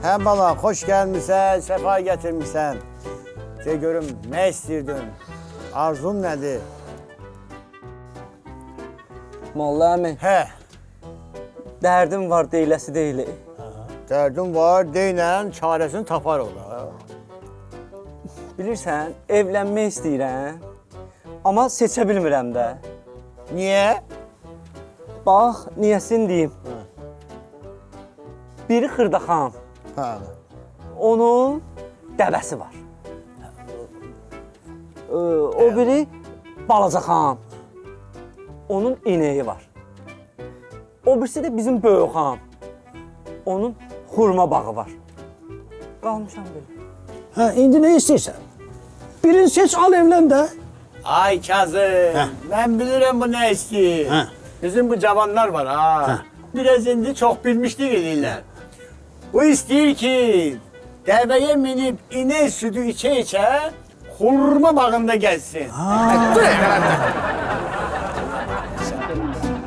Hə bala, xoş gəlmisən, səfa gətirmisən. De görüm, nə istəyirdin? Arzun nədir? Molla əmi, Hə, dərdim var deyiləsi deyili. dərdin var, deynən, çarəsini tapar ola. Bilirsən, evlənmək istəyirəm, amma seçə bilmirəm də. Niyə? Bax, niyəsini deyim. Biri Xırdaxan, Hə. onun dəvəsi var. O biri Balacaxan, onun inəyi var. O birisi də bizim Böyükxan, onun xurma bağı var. Qalmışam belə. Hə, indi nə istəyirsən? Birini seç, al evlən də. Ay Kazım, mən bilirəm bu nə istəyir. Hə. Bizim bu cavanlar var ha. Biraz indi çox bilmişlik edirlər. Bu istəyir ki, dəvəyə minib inək südü içə-içə xurma bağında gəlsin. Ha.